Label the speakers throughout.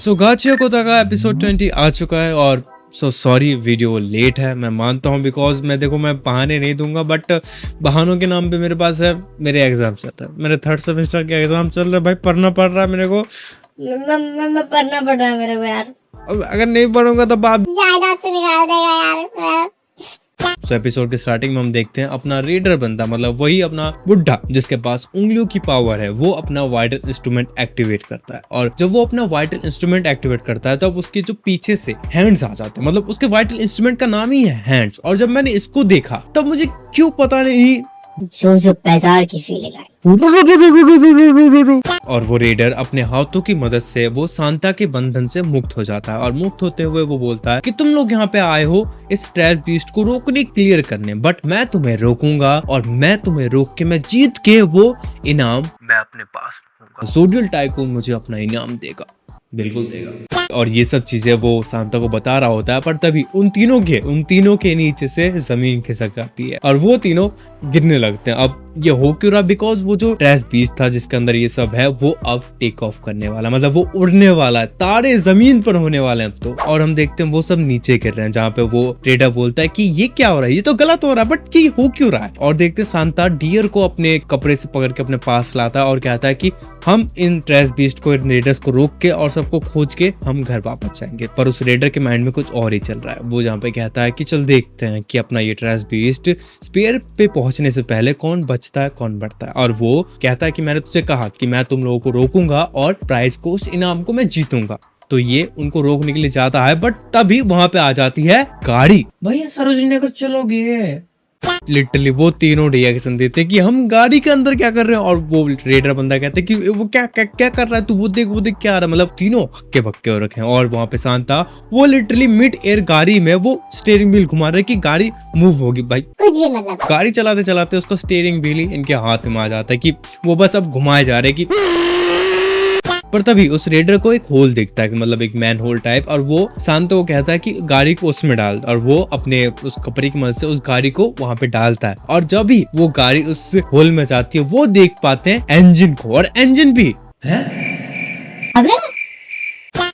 Speaker 1: सो गाचिया कोटा का एपिसोड 20 आ चुका है और सॉरी वीडियो लेट है, मैं मानता हूँ बिकॉज मैं बहाने नहीं दूंगा, बट बहानों के नाम पे मेरे पास है मेरे एग्जाम चल रहा है, मेरे 3rd सेमेस्टर के एग्जाम चल रहे हैं भाई, पढ़ना पड़ रहा है मेरे को।
Speaker 2: मैं पढ़ना पड़ रहा है मेरे को यार।
Speaker 1: अब अगर नहीं पढ़ूंगा तो बाप
Speaker 2: जायदाद से निकाल देगा यार।
Speaker 1: तो एपिसोड के स्टार्टिंग में हम देखते हैं अपना रीडर बनता, मतलब वही अपना बुढ़ा जिसके पास उंगलियों की पावर है, वो अपना वाइटल इंस्ट्रूमेंट एक्टिवेट करता है। और जब वो अपना वाइटल इंस्ट्रूमेंट एक्टिवेट करता है तब उसके जो पीछे से हैंड्स आ जाते हैं, मतलब उसके वाइटल इंस्ट्रूमेंट का नाम ही है हैंड्स। और जब मैंने इसको देखा तब मुझे क्यों पता नहीं
Speaker 2: जो पैसार की फीलिंग आई।
Speaker 1: और वो रेडर अपने हाथों की मदद से वो सांता के बंधन से मुक्त हो जाता है और मुक्त होते हुए वो बोलता है कि तुम लोग यहाँ पे आए हो इस ट्रैश बीस्ट को रोकने, क्लियर करने, बट मैं तुम्हें रोकूंगा और मैं तुम्हें रोक के मैं जीत के वो इनाम मैं अपने पास रखूंगा। ज़ोडियल टाइकून मुझे अपना इनाम देगा, बिल्कुल देगा। और ये सब चीजें वो सांता को बता रहा होता है, पर तभी उन तीनों के नीचे से जमीन खिसक जाती है और वो तीनों गिरने लगते हैं। अब ये हो क्यों रहा? बिकॉज वो जो ट्रैश बीस्ट था जिसके अंदर ये सब है वो अब टेक ऑफ करने वाला, मतलब वो उड़ने वाला है, तारे जमीन पर होने वाले हैं अब तो। और हम देखते हैं वो सब नीचे गिर रहे हैं, जहाँ पे वो रेडर बोलता है कि ये क्या हो रहा है, ये तो गलत हो रहा है, बट ये हो क्यों रहा है? और देखते हैं सांता डियर को अपने कपड़े से पकड़ के अपने पास लाता है और कहता है कि हम इन ट्रैश बीस्ट को, इन रेडर्स को रोक के और सबको खोज के हम घर वापस जाएंगे। पर उस रेडर के माइंड में कुछ और ही चल रहा है। वो जहाँ पे कहता है कि चल देखते हैं कि अपना ये ट्रैश बीस्ट स्पेयर पे पहुंचने से पहले कौन बचता है कौन बढ़ता है। और वो कहता है कि मैंने तुझे कहा कि मैं तुम लोगों को रोकूंगा और प्राइज को, उस इनाम को मैं जीतूंगा। तो ये उनको रोकने के लिए जाता है, बट तभी वहां पे आ जाती है गाड़ी। भैया सरोजनी नगर चलोगे? लिटरली वो तीनों रिएक्शन देते कि हम गाड़ी के अंदर क्या कर रहे हैं। और वो रेडर बंदा कहते कि वो क्या कर रहा है तू, वो देख क्या आ रहा है। मतलब तीनों हक्के बक्के हो रखे हैं। और वहां पे सांता वो लिटरली मिड एयर गाड़ी में वो स्टीयरिंग व्हील घुमा रहे कि गाड़ी मूव होगी। भाई
Speaker 2: कुछ भी मतलब
Speaker 1: गाड़ी चलाते चलाते उसको स्टीयरिंग व्हील ही इनके हाथ में आ जाता है कि वो बस अब घुमाए जा रहे कि। पर तभी उस रेडर को एक होल दिखता है, मतलब एक मैन होल टाइप, और वो सांता को कहता है कि गाड़ी को उसमें डाल, और वो अपने उस कपड़े की मदद से उस गाड़ी को वहां पे डालता है। और जब भी वो गाड़ी उस होल में जाती है वो देख पाते हैं इंजन को, और इंजन भी है
Speaker 2: अबे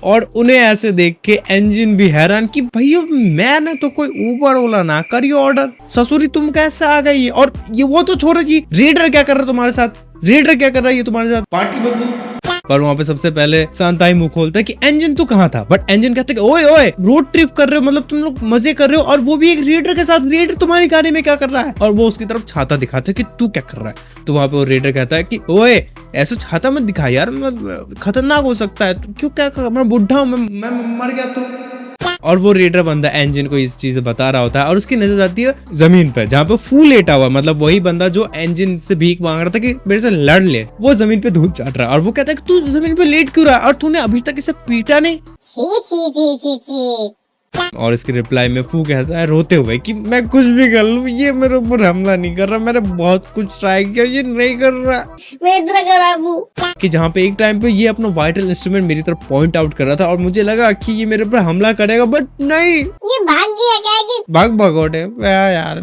Speaker 1: और उन्हें ऐसे देख के इंजन भी हैरान कि भैया मैंने तो कोई ऊबर ओला ना करी ऑर्डर, ससुरी तुम कैसे आ गई? और ये वो तो छोड़ो जी, रेडर क्या कर रहा है तुम्हारे साथ, रेडर क्या कर रहा है ये तुम्हारे साथ, पार्टी बदलू। पर वहां पे सबसे पहले सांता ही मुंह खोलता है कि इंजन तू कहाँ था? बट इंजन कहते कि ओए ओए रोड ट्रिप कर रहे हो, मतलब तुम लोग मजे कर रहे हो, और वो भी एक रेडर के साथ। रेडर तुम्हारी गाड़ी में क्या कर रहा है? और वो उसकी तरफ छाता दिखाता है कि तू क्या कर रहा है? तो वहां पे वो रेडर कहता है कि ओए ऐसा छाता मत दिखा यार, खतरनाक हो सकता है, तू क्यों क्या कर, मैं बुढ़ा हूँ, मैं मर गया तो। और वो रेडर बंदा इंजन को इस चीज बता रहा होता है और उसकी नजर आती है जमीन पर, जहाँ पे फूल लेटा हुआ, मतलब वही बंदा जो इंजन से भीख मांग रहा था कि मेरे से लड़ ले, वो जमीन पे धूल चाट रहा है। और वो कहता है कि तू जमीन पे लेट क्यों रहा है और तूने अभी तक इसे पीटा नहीं?
Speaker 2: छी छी छी छी छी।
Speaker 1: और इसके रिप्लाई में फू कहता है रोते हुए कि मैं कुछ भी कर लूं, ये मेरे ऊपर हमला नहीं कर रहा, मैंने बहुत कुछ ट्राई किया, ये नहीं कर रहा।
Speaker 2: मैं इतना खराब हूँ
Speaker 1: कि जहाँ पे एक टाइम पे ये अपना वाइटल इंस्ट्रूमेंट मेरी तरफ पॉइंट आउट कर रहा था और मुझे लगा कि ये मेरे ऊपर हमला करेगा, बट नहीं,
Speaker 2: ये भाग गया क्या कि
Speaker 1: भाग भगोटे यार,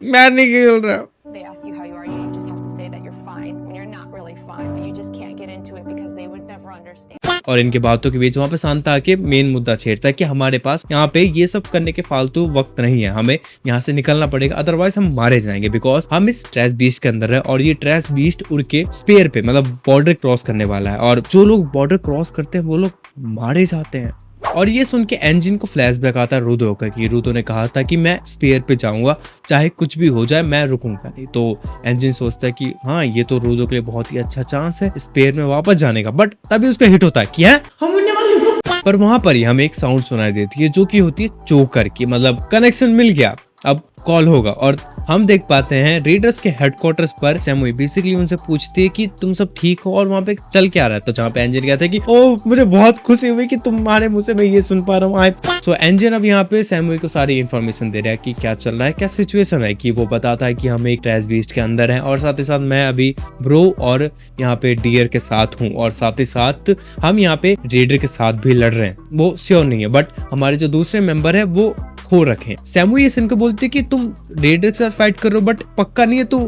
Speaker 1: मैं नहीं खेल रहा।
Speaker 3: They ask you how you are, you just have to say that you're fine when you're not really fine, but you just can't get into it because they would never understand.
Speaker 1: और इनके बातों के बीच वहाँ पे Santa आके main मुद्दा छेड़ता है कि हमारे पास यहाँ पे ये सब करने के फालतू वक्त नहीं है, हमें यहाँ से निकलना पड़ेगा, अदरवाइज हम मारे जाएंगे, बिकॉज हम इस ट्रैश बीस्ट के अंदर है और ये ट्रैश बीस्ट उड़ के स्पेयर पे, मतलब बॉर्डर क्रॉस करने वाला है, और जो लोग बॉर्डर क्रॉस करते हैं वो लोग मारे जाते हैं। और ये सुन के इंजन को फ्लैशबैक आता है रुदो का कि रुदो ने कहा था कि मैं स्पेयर पे जाऊंगा, चाहे कुछ भी हो जाए मैं रुकूंगा नहीं। तो इंजन सोचता है कि हाँ ये तो रुदो के लिए बहुत ही अच्छा चांस है स्पेयर में वापस जाने का, बट तभी उसका हिट होता है कि है हम उड़ने वाले। पर वहां पर ही हमें एक साउंड सुनाई देती है जो कि होती है चोकर की, मतलब कनेक्शन मिल गया, अब कॉल होगा। और हम देख पाते हैं रेडर्स के हेडक्वार्टर्स पर सैमुई बेसिकली उनसे पूछती है कि तुम सब ठीक हो और वहां पे चल क्या रहा है। तो जहाँ पे इंजन कहता है कि ओ मुझे बहुत खुशी हुई कि तुम्हारे मुंह से मैं ये सुन पा रहा हूँ। सो इंजन अब यहाँ पे सैमुई को सारी इन्फॉर्मेशन दे रहा है कि क्या चल रहा है, क्या सिचुएशन है, कि वो बताता है कि हम एक ट्रैश बीस्ट के अंदर हैं और साथ ही साथ मैं अभी ब्रो और यहाँ पे डियर के साथ हूँ, और साथ ही साथ हम यहाँ पे रेडर के साथ भी लड़ रहे हैं। वो श्योर नहीं है, बट हमारे जो दूसरे मेंबर है वो खो रखे। सैमुई ये सुनकर बोलती है कि तुम रेडर के साथ फाइट कर रहे हो, बट पक्का नहीं है, तो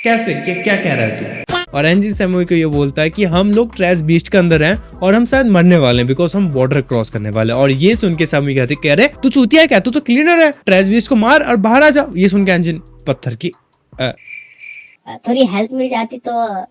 Speaker 1: कैसे क्या कह रहा है तू? और एंजिन सैमुई को ये बोलता है कि हम लोग ट्रैश बीस्ट के अंदर हैं और हम शायद मरने वाले हैं बिकॉज हम बॉर्डर क्रॉस करने वाले हैं। और ये सुन के सैमुई कहते कह रहे तू चूतिया है क्या, तू तो क्लीनर है, ट्रैश बीस्ट को मार और बाहर आ जा। ये सुन के एंजिन पत्थर की
Speaker 2: थोड़ी हेल्प मिल जाती तो।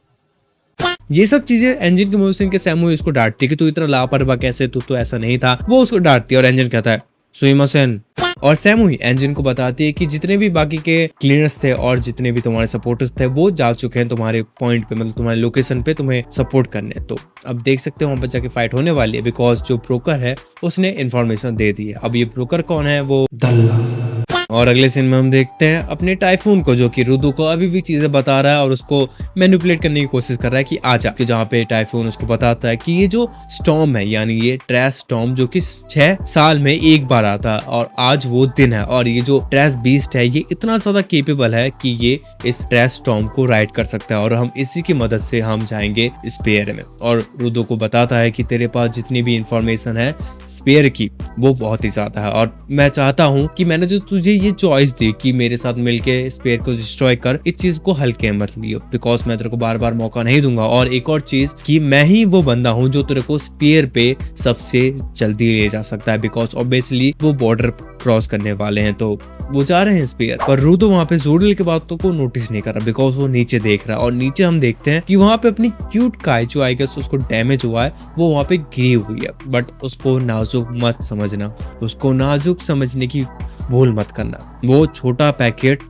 Speaker 1: ये सब चीजें एंजिन की मूवी सुन के सैमुई उसको डांटती कि तू इतना लापरवाह कैसे, तू तो ऐसा नहीं था। वो उसको डांटती है और एंजिन कहता है सुइमासेन। और सैमुई एंजिन को बताती है कि जितने भी बाकी के क्लीनर्स थे और जितने भी तुम्हारे सपोर्टर्स थे वो जा चुके हैं तुम्हारे पॉइंट पे, मतलब तुम्हारे लोकेशन पे तुम्हें सपोर्ट करने। तो अब देख सकते हो वहां पर जाके फाइट होने वाली है बिकॉज जो ब्रोकर है उसने इन्फॉर्मेशन दे दी है। अब ये ब्रोकर कौन है, वो दल्ला। और अगले सीन में हम देखते हैं अपने टाइफून को जो कि रुदो को अभी भी चीजें बता रहा है और उसको मैनिपुलेट करने की कोशिश कर रहा है कि आजा, कि जहाँ पे टाइफून उसको बताता है कि ये जो स्टॉर्म है यानी ये ट्रैश स्टॉर्म जो कि 6 साल में एक बार आता है और आज वो दिन है। और ये जो ट्रैश बीस्ट है ये इतना ज्यादा केपेबल है कि ये इस ट्रैश स्टॉर्म को राइड कर सकता है और हम इसी की मदद से हम जाएंगे स्पेयर में। और रुदो को बताता है कि तेरे पास जितनी भी इंफॉर्मेशन है स्पेयर की वो बहुत ही ज्यादा है और मैं चाहता हूँ कि मैंने जो तुझे ये चॉइस दी कि मेरे साथ मिलके स्पेयर को डिस्ट्रॉय कर, इस चीज को हल्के मत लियो बिकॉज मैं तेरे को बार बार मौका नहीं दूंगा। और एक और चीज कि मैं ही वो बंदा हूँ जो तेरे को स्पेयर पे सबसे जल्दी ले जा सकता है बिकॉज ऑब्वियसली वो बॉर्डर क्रॉस करने वाले हैं तो वो जा रहे हैं स्पेयर। पर रुदो वहां पे जोडेल की बातों को नोटिस नहीं कर रहा बिकॉज वो नीचे देख रहा है और नीचे हम देखते हैं कि वहां पे अपनी क्यूट काय जो आई गेस उसको डैमेज हुआ है वो वहां पे गिरी हुई है। बट उसको नाजुक मत समझना, उसको नाजुक समझने की भूल मत करना, वो छोटा पैकेट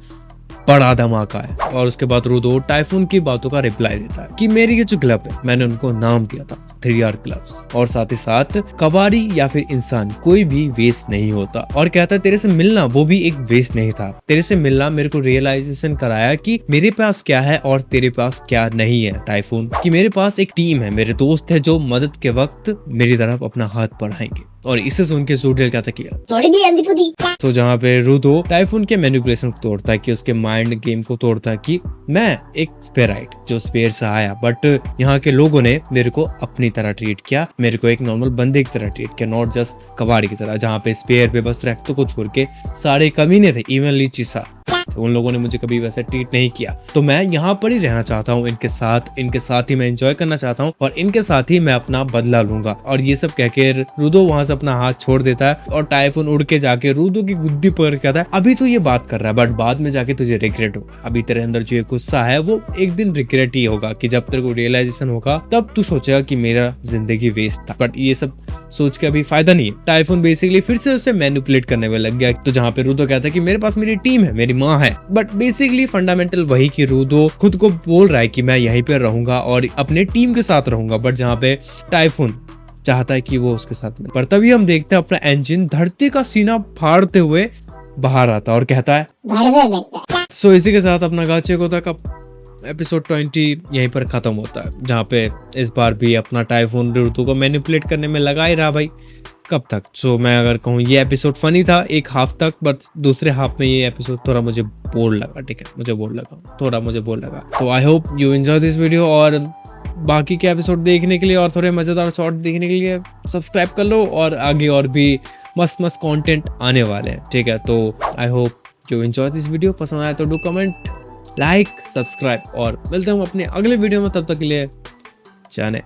Speaker 1: बड़ा धमाका है। और उसके बाद रुदो टाइफून की बातों का रिप्लाई देता है कि मेरी ये जो क्लब है मैंने उनको नाम दिया था 3R क्लब्स और साथ ही साथ कबाड़ी या फिर इंसान कोई भी वेस्ट नहीं होता। और कहता है तेरे से मिलना वो भी एक वेस्ट नहीं था, तेरे से मिलना मेरे को रियलाइजेशन कराया कि मेरे पास क्या है और तेरे पास क्या नहीं है टाइफून, कि मेरे पास एक टीम है, मेरे दोस्त है जो मदद के वक्त मेरी तरफ अपना हाथ बढ़ाएंगे। और इसे सुन के जोडेल क्या किया
Speaker 2: थोड़ी भी अंधी पुदी।
Speaker 1: तो जहाँ पे रुदो टाइफून के मैनिपुलेशन को तोड़ता है कि उसके माइंड गेम को तोड़ता है कि मैं एक स्पेराइट जो स्पेयर से आया बट यहाँ के लोगों ने मेरे को अपनी तरह ट्रीट किया, मेरे को एक नॉर्मल बंदे की तरह ट्रीट किया, नॉट जस्ट कबाड़ी की तरह। जहाँ पे स्पेयर पे बस रैक्टो को छोड़ के सारे कमीने थे, इवन लीचिसा उन लोगों ने मुझे कभी वैसे ट्रीट नहीं किया। तो मैं यहाँ पर ही रहना चाहता हूँ इनके साथ ही मैं एंजॉय करना चाहता हूँ और इनके साथ ही मैं अपना बदला लूंगा। और ये सब कह के रुदो वहां से अपना हाथ छोड़ देता है और टाइफून उड़ के जाके रुदो की गुद्दी पकड़ कहता है अभी तो ये बात कर रहा है बट बाद में जाके तुझे रिग्रेट होगा, अभी तेरे अंदर जो गुस्सा है वो एक दिन रिग्रेट ही होगा कि जब तेरे को रियलाइजेशन होगा तब तू सोचेगा कि मेरा जिंदगी वेस्ट था। बट ये सब सोच के अभी फायदा नहीं है। टाइफून बेसिकली फिर से उसे मैनिपुलेट करने में लग गया। तो जहाँ पे रुदो कहता है कि मेरे पास मेरी टीम है, मेरी माँ है, बट बेसिकली फंडामेंटल वही कि रुदो खुद को बोल रहा है कि मैं यहीं पे रहूंगा और अपने टीम के साथ रहूंगा, बट जहाँ पे टाइफून चाहता है कि वो उसके साथ में। पर तभी हम देखते हैं अपना इंजन धरती का सीना फाड़ते हुए बाहर आता है और कहता है सो इसी के साथ अपना गाचे को तक एपिसोड 20 यहीं पर खत्म होता है, जहाँ पे इस बार भी अपना टाइफून रुदो को मैनिपुलेट करने में लगा ही रहा भाई कब तक। सो मैं अगर कहूँ ये एपिसोड फनी था एक हाफ तक, बट दूसरे हाफ में ये एपिसोड थोड़ा मुझे बोर लगा। ठीक है, मुझे बोर लगा। तो I hope you enjoy this video और बाकी के एपिसोड देखने के लिए और थोड़े मजेदार शॉर्ट देखने के लिए सब्सक्राइब कर लो और आगे और भी मस्त कंटेंट आने वाले हैं। ठीक है, तो I hope you enjoy this video. पसंद आया तो डू कमेंट, लाइक, सब्सक्राइब और मिलते हैं अपने अगले वीडियो में। तब तक के लिए जाने।